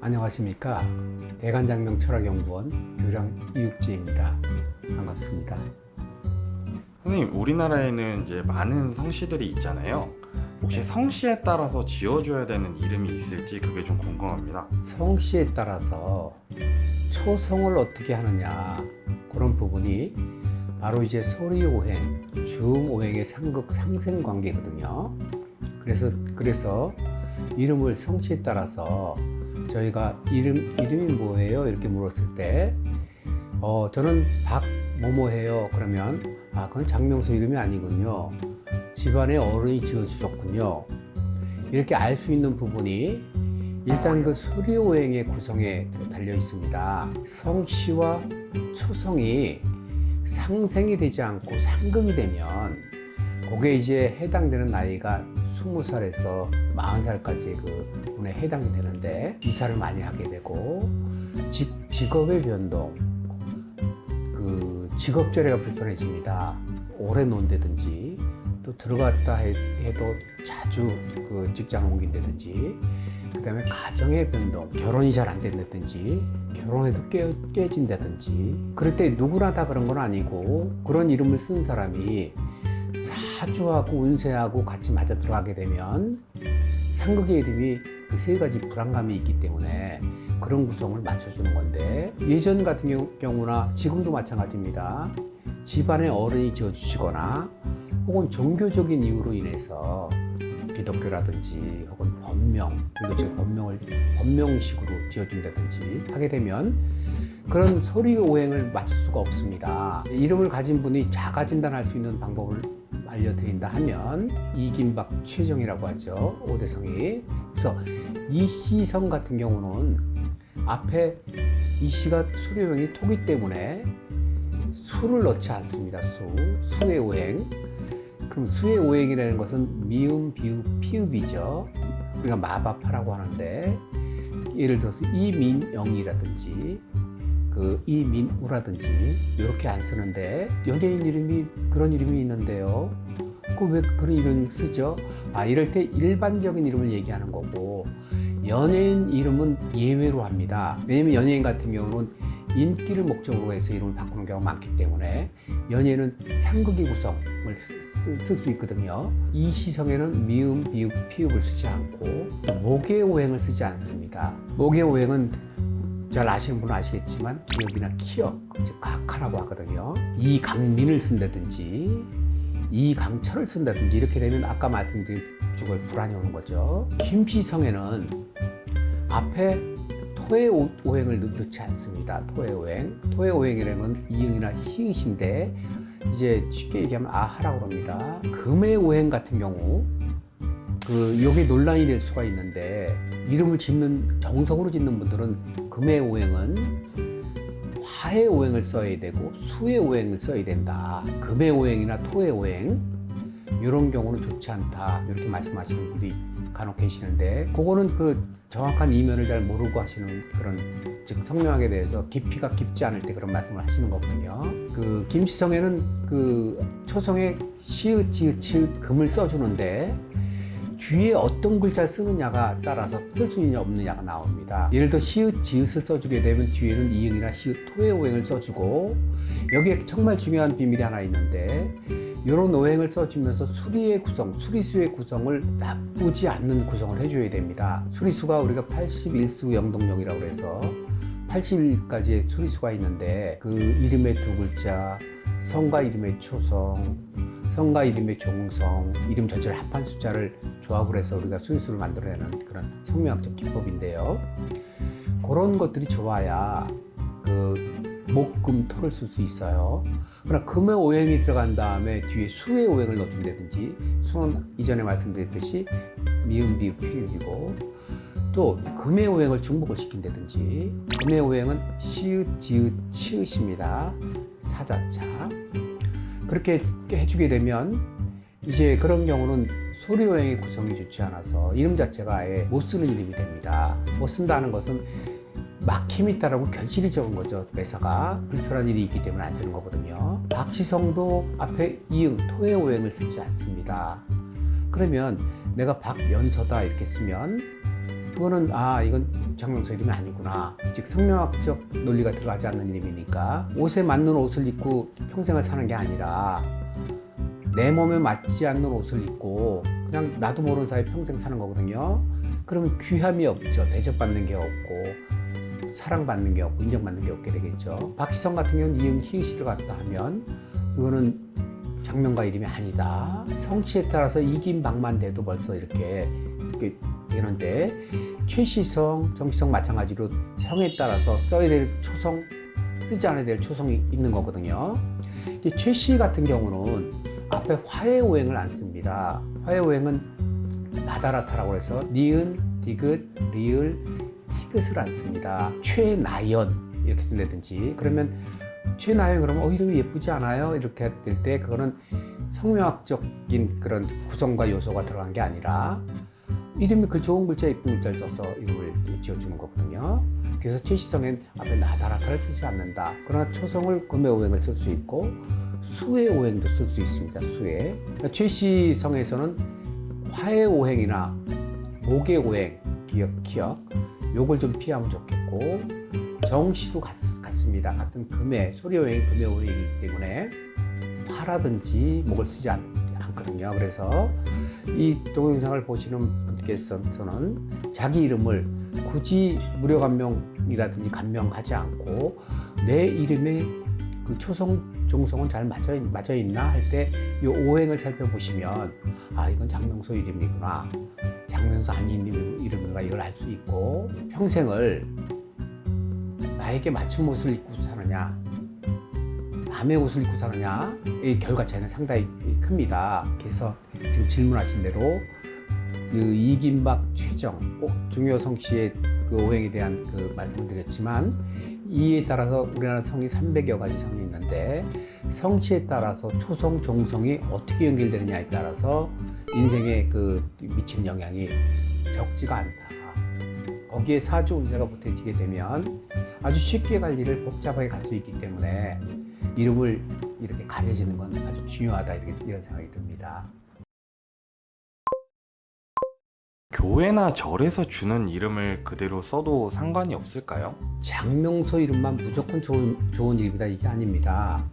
안녕하십니까. 대관장명 철학연구원 교량 이육재입니다. 반갑습니다. 선생님, 우리나라에는 이제 많은 성씨들이 있잖아요. 혹시 네. 성씨에 따라서 지어줘야 되는 이름이 있을지 그게 좀 궁금합니다. 성씨에 따라서 초성을 어떻게 하느냐, 그런 부분이 바로 이제 소리오행, 주음오행의 상극 상생 관계거든요. 그래서 이름을 성씨에 따라서 저희가 이름이 뭐예요? 이렇게 물었을 때 저는 박뭐뭐해요. 그러면 그건 장명수 이름이 아니군요. 집안의 어른이 지어주셨군요. 이렇게 알 수 있는 부분이 일단 그 소리오행의 구성에 달려 있습니다. 성씨와 초성이 상생이 되지 않고 상극이 되면 그게 이제 해당되는 나이가 20살에서 40살까지 그 분에 해당이 되는데 이사를 많이 하게 되고 직업의 변동, 그 직업거래가 불편해집니다. 오래 논다든지 또 들어갔다 해도 자주 그 직장을 옮긴다든지, 그 다음에 가정의 변동, 결혼이 잘 안 된다든지 결혼해도 깨진다든지. 그럴 때 누구나 다 그런 건 아니고 그런 이름을 쓴 사람이 사주하고 운세하고 같이 맞아 들어가게 되면 상극의 이름이 그 세 가지 불안감이 있기 때문에 그런 구성을 맞춰주는 건데, 예전 같은 경우나 지금도 마찬가지입니다. 집안의 어른이 지어주시거나 혹은 종교적인 이유로 인해서 기독교라든지 혹은 법명, 그리고 저 법명식으로 지어준다든지 하게 되면 그런 소리오행을 맞출 수가 없습니다. 이름을 가진 분이 자가 진단할 수 있는 방법을 알려드린다 하면 이김박 최정이라고 하죠. 오대성이. 그래서 이씨성 같은 경우는 앞에 이씨가 수료명이 토기 때문에 수를 넣지 않습니다. 수의 오행. 그럼 수의 오행이라는 것은 미음, 비읍, 피읍이죠. 우리가 마바파라고 하는데, 예를 들어서 이민영이라든지 그 이민우라든지 이렇게 안 쓰는데 연예인 이름이 그런 이름이 있는데요. 그 왜 그런 이름을 쓰죠? 이럴 때 일반적인 이름을 얘기하는 거고, 연예인 이름은 예외로 합니다. 왜냐면 연예인 같은 경우는 인기를 목적으로 해서 이름을 바꾸는 경우가 많기 때문에 연예인은 상극의 구성을 쓸 수 있거든요. 이 시성에는 미음, 비읍, 피읍을 쓰지 않고 목의 오행을 쓰지 않습니다. 목의 오행은 잘 아시는 분은 아시겠지만 기억이나 키역, 즉 각하라고 하거든요. 이강민을 쓴다든지 이강철을 쓴다든지 이렇게 되면 아까 말씀드린 주거에 불안이 오는 거죠. 김시성에는 앞에 토의 오행을 넣지 않습니다. 토의 오행. 토의 오행이라는 건 이응이나 히읗인데 이제 쉽게 얘기하면 아하라고 합니다. 금의 오행 같은 경우 요게 논란이 될 수가 있는데, 이름을 정석으로 짓는 분들은 금의 오행은 화의 오행을 써야 되고 수의 오행을 써야 된다. 금의 오행이나 토의 오행 이런 경우는 좋지 않다, 이렇게 말씀하시는 분들이 간혹 계시는데, 그거는 그 정확한 이면을 잘 모르고 하시는 그런, 즉 성명학에 대해서 깊이가 깊지 않을 때 그런 말씀을 하시는 거거든요. 그 김시성에는 그 초성에 시읒, 지읒, 치읒, 금을 써주는데 뒤에 어떤 글자를 쓰느냐가 따라서 쓸 수 있느냐 없느냐가 나옵니다. 예를 들어 시읒, 지읒을 써주게 되면 뒤에는 이응이나 시읒, 토의 오행을 써주고, 여기에 정말 중요한 비밀이 하나 있는데, 이런 오행을 써주면서 수리수의 구성을 나쁘지 않는 구성을 해줘야 됩니다. 수리수가 우리가 81수 영동력이라고 해서 80일까지의 수리수가 있는데, 그 이름의 두 글자, 성과 이름의 초성, 성과 이름의 종성, 이름 전체를 합한 숫자를 조합을 해서 우리가 수리수를 만들어내는 그런 성명학적 기법인데요. 그런 것들이 좋아야 그 목금토를 쓸 수 있어요. 그러나 금의 오행이 들어간 다음에 뒤에 수의 오행을 넣어준다든지, 수는 이전에 말씀드렸듯이 미음, 비읍, 피읍이고, 또 금의 오행을 중복을 시킨다든지, 금의 오행은 시읒, 지읒, 치읒입니다. 사자차. 그렇게 해주게 되면 이제 그런 경우는 소리오행의 구성이 좋지 않아서 이름 자체가 아예 못 쓰는 이름이 됩니다. 못 쓴다는 것은 막힘이 있다라고 결실이 적은 거죠. 매사가 불편한 일이 있기 때문에 안 쓰는 거거든요. 박시성도 앞에 이응, 토의 오행을 쓰지 않습니다. 그러면 내가 박연서다 이렇게 쓰면 그거는 이건 장명소 이름이 아니구나. 즉 성명학적 논리가 들어가지 않는 이름이니까 옷에 맞는 옷을 입고 평생을 사는 게 아니라 내 몸에 맞지 않는 옷을 입고 그냥 나도 모르는 사이에 평생 사는 거거든요. 그러면 귀함이 없죠. 대접받는 게 없고 사랑받는 게 없고 인정받는 게 없게 되겠죠. 박시성 같은 경우는 이응 히읗이를 갖다 하면 이거는 장명가 이름이 아니다. 성취에 따라서 이김박만 돼도 벌써 이렇게 되는데 최시성, 정시성 마찬가지로 성에 따라서 써야 될 초성, 쓰지 않아야 될 초성이 있는 거거든요. 이제 최씨 같은 경우는 앞에 화해오행을 안 씁니다. 화해오행은 나다라타라고 해서 니은, 디귿, 리을, 티귿을 안 씁니다. 최나연 이렇게 쓴다든지 그러면 최나연 그러면 이름이 예쁘지 않아요? 이렇게 될 때 그거는 성명학적인 그런 구성과 요소가 들어간 게 아니라 이름이 그 좋은 글자 예쁜 글자를 써서 이름을 지어주는 거거든요. 그래서 최시성엔 앞에 나다라타를 쓰지 않는다. 그러나 초성을 금해오행을 쓸 수 있고 수해오행도 쓸 수 있습니다. 수해. 그러니까 최시성에서는 화해오행이나 목해오행, 기억 요걸 좀 피하면 좋겠고 정시도 같습니다. 같은 금해, 소리오행이 금해오행이기 때문에 화라든지 목을 쓰지 않거든요. 그래서 이 동영상을 보시는 분께서는 자기 이름을 굳이 무료간명이라든지 간명하지 않고 내 이름의 그 초성, 종성은 잘 맞아 있나 할 때 이 오행을 살펴보시면 이건 장명소 이름이구나, 장명소 아닌 이름인가 이걸 알 수 있고 평생을 나에게 맞춤 옷을 입고 사느냐 남의 옷을 입고 사느냐 이 결과 차이는 상당히 큽니다. 그래서 지금 질문하신 대로 그 이김박, 최정, 중요성 씨의 그 오행에 대한 그 말씀을 드렸지만 이에 따라서 우리나라 성이 300여 가지 성이 있는데 성씨에 따라서 초성, 종성이 어떻게 연결되느냐에 따라서 인생에 그 미치는 영향이 적지가 않다. 거기에 사주 운세가 보태지게 되면 아주 쉽게 갈 일을 복잡하게 갈 수 있기 때문에 이름을 이렇게 가려지는 건 아주 중요하다 이런 생각이 듭니다. 교회나 절에서 주는 이름을 그대로 써도 상관이 없을까요? 장명소 이름만 무조건 좋은 이름이다 이게 아닙니다.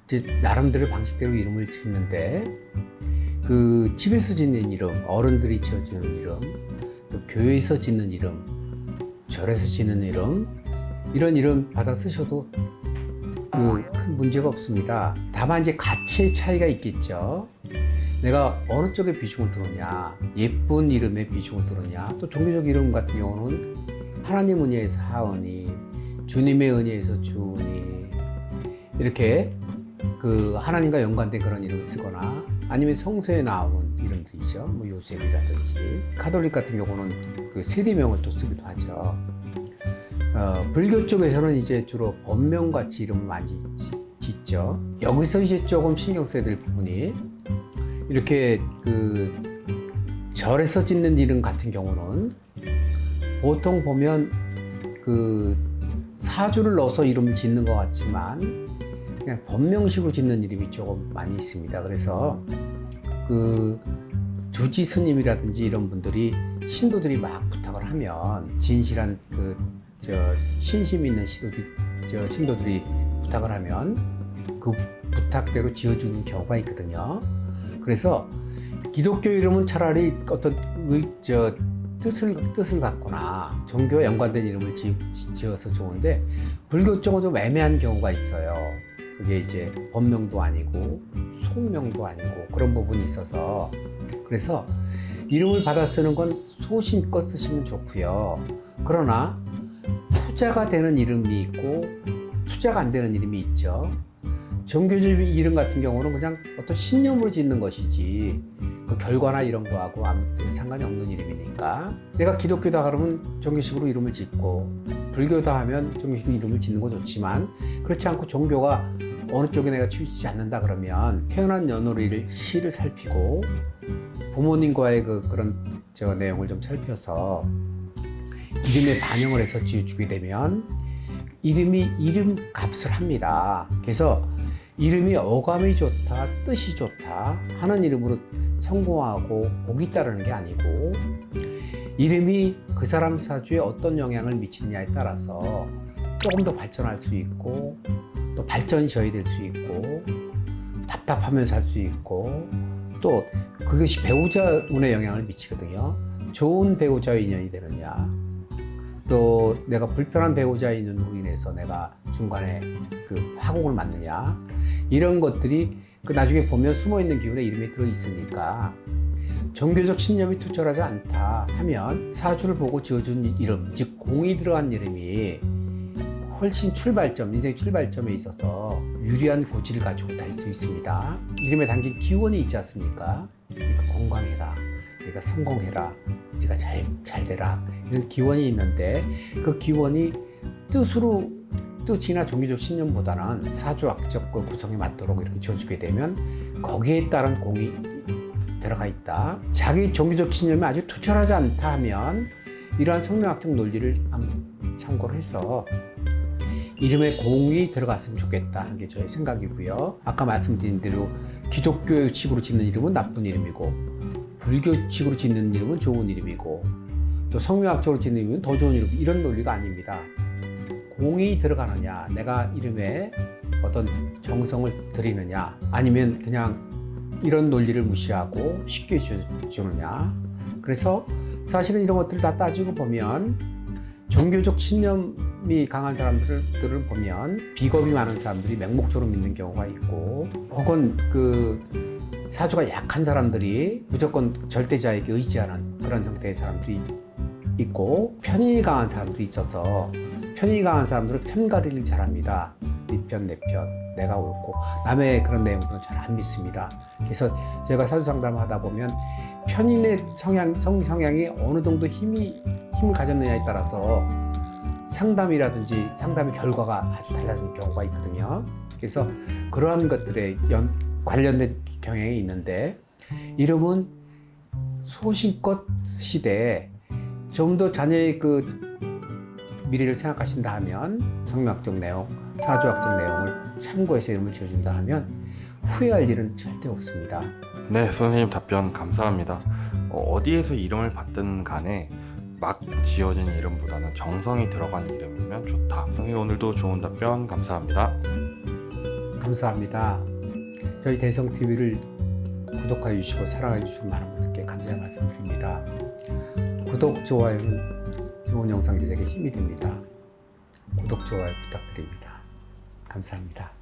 이제 나름대로 방식대로 이름을 짓는데 그 집에서 짓는 이름, 어른들이 지어주는 이름, 또 교회에서 짓는 이름, 절에서 짓는 이름 이런 이름 받아 쓰셔도 큰 문제가 없습니다. 다만 이제 가치의 차이가 있겠죠. 내가 어느 쪽에 비중을 두느냐, 예쁜 이름에 비중을 두느냐, 또 종교적 이름 같은 경우는 하나님 은혜에서 하은이, 주님의 은혜에서 주은이 이렇게 그 하나님과 연관된 그런 이름을 쓰거나 아니면 성서에 나오는 이름들이죠. 뭐 요셉이라든지 가톨릭 같은 경우는 그 세리명을 또 쓰기도 하죠. 불교 쪽에서는 이제 주로 법명같이 이름을 많이 짓죠. 여기서 이제 조금 신경 써야 될 부분이 이렇게 그 절에서 짓는 이름 같은 경우는 보통 보면 그 사주를 넣어서 이름을 짓는 것 같지만 그냥 법명식으로 짓는 이름이 조금 많이 있습니다. 그래서 그 주지 스님이라든지 이런 분들이 신도들이 막 부탁을 하면 진실한 신심 있는 신도들이 부탁을 하면 그 부탁대로 지어주는 경우가 있거든요. 그래서 기독교 이름은 차라리 어떤 뜻을 갖거나 종교와 연관된 이름을 지어서 좋은데 불교 쪽은 좀 애매한 경우가 있어요. 그게 이제 법명도 아니고 속명도 아니고 그런 부분이 있어서 그래서 이름을 받아 쓰는 건 소신껏 쓰시면 좋고요. 그러나 투자가 되는 이름이 있고 투자가 안 되는 이름이 있죠. 종교적 이름 같은 경우는 그냥 어떤 신념으로 짓는 것이지 그 결과나 이런 거하고 아무 상관이 없는 이름이니까 내가 기독교다 그러면 종교식으로 이름을 짓고 불교다 하면 종교식으로 이름을 짓는 건 좋지만 그렇지 않고 종교가 어느 쪽에 내가 치우치지 않는다 그러면 태어난 연월일을 시를 살피고 부모님과의 그런 내용을 좀 살펴서 이름에 반영을 해서 지어주게 되면 이름이 이름 값을 합니다. 그래서 이름이 어감이 좋다, 뜻이 좋다 하는 이름으로 성공하고 복이 따르는 게 아니고 이름이 그 사람 사주에 어떤 영향을 미치느냐에 따라서 조금 더 발전할 수 있고 또 발전셔야 될 수 있고 답답하면서 할 수 있고 또 그것이 배우자 운에 영향을 미치거든요. 좋은 배우자와 인연이 되느냐 또 내가 불편한 배우자의 인연으로 인해서 내가 중간에 그 화곡을 맞느냐 이런 것들이 그 나중에 보면 숨어있는 기운에 이름이 들어있으니까 종교적 신념이 투철하지 않다 하면 사주를 보고 지어준 이름 즉 공이 들어간 이름이 훨씬 출발점, 인생 출발점에 있어서 유리한 고지를 가지고 다닐 수 있습니다. 이름에 담긴 기원이 있지 않습니까? 그러니까 건강해라, 네가 성공해라, 네가 잘 되라 이런 기원이 있는데 그 기원이 뜻이나 종교적 신념보다는 사주학적 구성에 맞도록 이렇게 지어주게 되면 거기에 따른 공이 들어가 있다. 자기 종교적 신념이 아주 투철하지 않다 하면 이러한 성명학적 논리를 한번 참고를 해서 이름에 공이 들어갔으면 좋겠다 하는 게 저의 생각이고요. 아까 말씀드린 대로 기독교식으로 짓는 이름은 나쁜 이름이고 불교식으로 짓는 이름은 좋은 이름이고 또 성명학적으로 짓는 이름은 더 좋은 이름 이런 논리가 아닙니다. 공이 들어가느냐 내가 이름에 어떤 정성을 들이느냐 아니면 그냥 이런 논리를 무시하고 쉽게 주느냐 그래서 사실은 이런 것들을 다 따지고 보면 종교적 신념이 강한 사람들을 보면 비겁이 많은 사람들이 맹목적으로 믿는 경우가 있고 혹은 그 사주가 약한 사람들이 무조건 절대자에게 의지하는 그런 형태의 사람들이 있고 편인이 강한 사람들이 있어서 편인이 강한 사람들은 편가리를 잘합니다. 네 편, 내 편, 내가 옳고 남의 그런 내용들은 잘 안 믿습니다. 그래서 제가 사주 상담을 하다 보면 편인의 성향이 어느 정도 힘을 가졌느냐에 따라서 상담이라든지 상담의 결과가 아주 달라지는 경우가 있거든요. 그래서 그러한 것들에 관련된 경향이 있는데 이름은 소신껏 시대에 좀 더 자녀의 그 미래를 생각하신다 하면 성명학적 내용, 사주학적 내용을 참고해서 이름을 지어준다 하면 후회할 일은 절대 없습니다. 네, 선생님 답변 감사합니다. 어디에서 이름을 받든 간에 막 지어진 이름보다는 정성이 들어간 이름이면 좋다. 선생님 오늘도 좋은 답변 감사합니다. 감사합니다. 저희 대성TV를 구독해 주시고 사랑해 주신 많은 분들께 감사의 말씀드립니다. 구독, 좋아요는 좋은 영상 제작에 힘이 됩니다. 구독, 좋아요 부탁드립니다. 감사합니다.